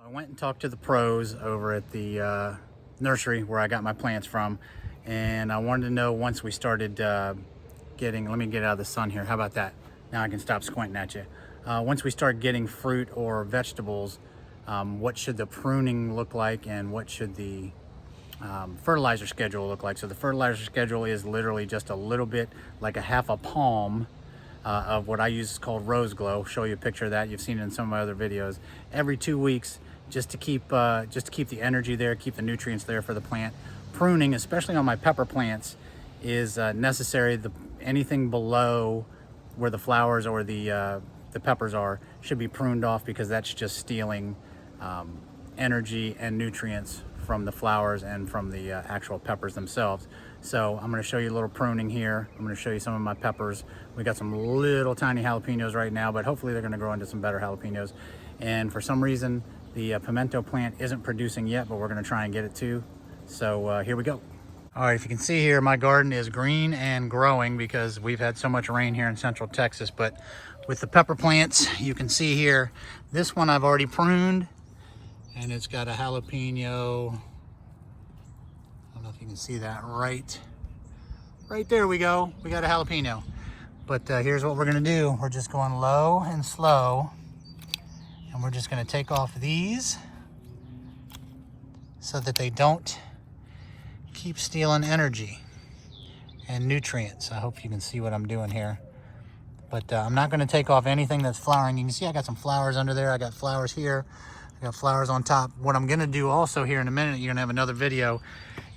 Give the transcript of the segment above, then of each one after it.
I went and talked to the pros over at the nursery where I got my plants from, and I wanted to know, once we started getting, let me get out of the sun here, how about that? Now I can stop squinting at you. Once we start getting fruit or vegetables, what should the pruning look like, and what should the fertilizer schedule look like? So the fertilizer schedule is literally just a little bit, like a half a palm of what I use called Rose Glow. Show you a picture of that. You've seen it in some of my other videos. Every 2 weeks, just to keep the energy there, keep the nutrients there for the plant. Pruning, especially on my pepper plants, is necessary. Anything below where the flowers or the peppers are should be pruned off, because that's just stealing energy and nutrients from the flowers and from the actual peppers themselves. So I'm going to show you a little pruning here. I'm going to show you some of my peppers. We got some little tiny jalapenos right now, but hopefully they're going to grow into some better jalapenos. And for some reason, the pimento plant isn't producing yet, but we're going to try and get it to. So here we go. All right, if you can see here, my garden is green and growing because we've had so much rain here in Central Texas. But with the pepper plants, you can see here, this one I've already pruned, and it's got a jalapeno. I don't know if you can see that. Right there we go. We got a jalapeno. But here's what we're gonna do. We're just going low and slow, and we're just gonna take off these so that they don't keep stealing energy and nutrients. I hope you can see what I'm doing here. But I'm not gonna take off anything that's flowering. You can see I got some flowers under there. I got flowers here. I got flowers on top. What I'm gonna do also here in a minute, you're gonna have another video.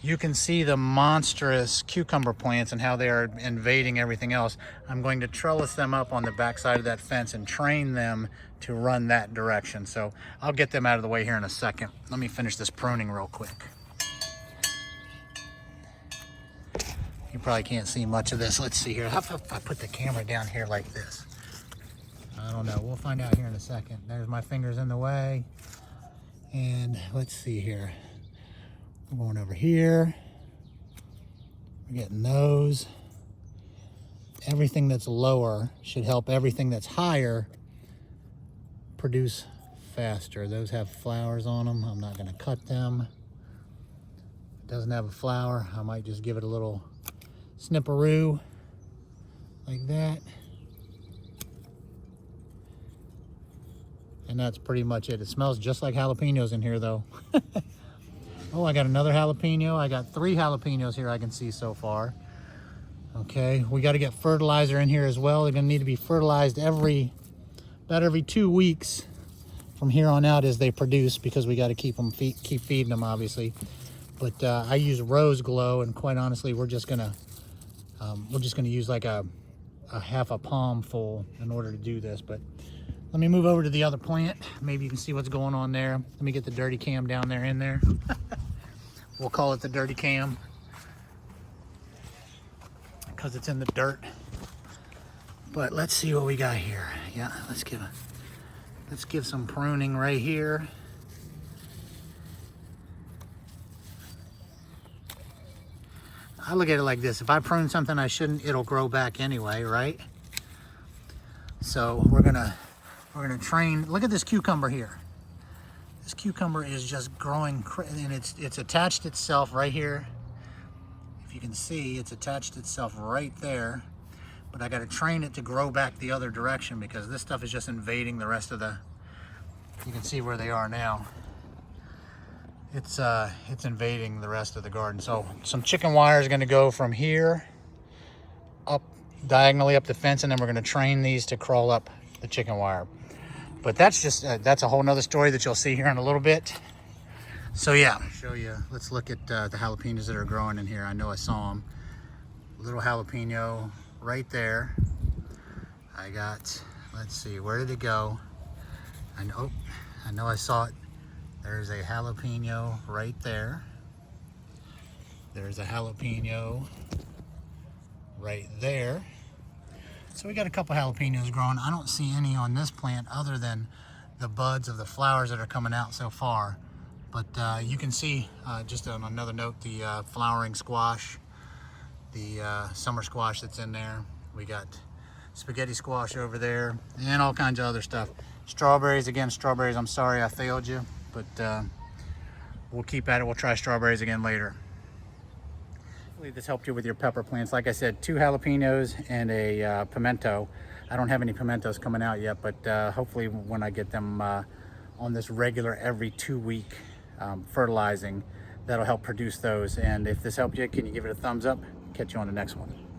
You can see the monstrous cucumber plants and how they are invading everything else. I'm going to trellis them up on the back side of that fence and train them to run that direction. So I'll get them out of the way here in a second. Let me finish this pruning real quick. You probably can't see much of this. Let's see here. How if I put the camera down here like this? I don't know. We'll find out here in a second. There's my fingers in the way. And let's see here. We're going over here. We're getting those. Everything that's lower should help everything that's higher produce faster. Those have flowers on them. I'm not going to cut them. If it doesn't have a flower, I might just give it a little snipperoo like that. And that's pretty much it. It smells just like jalapenos in here though. Oh, I got another jalapeno. I got 3 jalapenos here I can see so far. Okay, we got to get fertilizer in here as well. They're going to need to be fertilized about every 2 weeks from here on out as they produce, because we got to keep feeding them, obviously. But I use Rose Glow, and quite honestly, we're just gonna use like a half a palm full in order to do this. But let me move over to the other plant. Maybe you can see what's going on there. Let me get the dirty cam down there in there. We'll call it the dirty cam because it's in the dirt. But let's see what we got here. Yeah, let's give some pruning right here. I look at it like this. If I prune something I shouldn't, it'll grow back anyway, right? So we're gonna train. Look at this cucumber here. This cucumber is just growing, and it's attached itself right here. If you can see, it's attached itself right there. But I got to train it to grow back the other direction, because this stuff is just invading the rest of the. You can see where they are now. It's invading the rest of the garden. So some chicken wire is going to go from here up diagonally up the fence, and then we're going to train these to crawl up the chicken wire. But that's just that's a whole nother story that you'll see here in a little bit. So yeah, I'll show you. Let's look at the jalapenos that are growing in here. I know I saw them. Little jalapeno right there. I got, let's see, where did it go? I know I saw it. There's a jalapeno right there. There's a jalapeno right there. So we got a couple jalapenos growing. I don't see any on this plant other than the buds of the flowers that are coming out so far. But you can see, just on another note, the flowering squash, the summer squash that's in there. We got spaghetti squash over there, and all kinds of other stuff. Strawberries, again, strawberries, I'm sorry I failed you. but we'll keep at it. We'll try strawberries again later. Hopefully this helped you with your pepper plants. Like I said, 2 jalapenos and a pimento. I don't have any pimentos coming out yet, but hopefully when I get them on this regular every 2-week fertilizing, that'll help produce those. And if this helped you, can you give it a thumbs up? Catch you on the next one.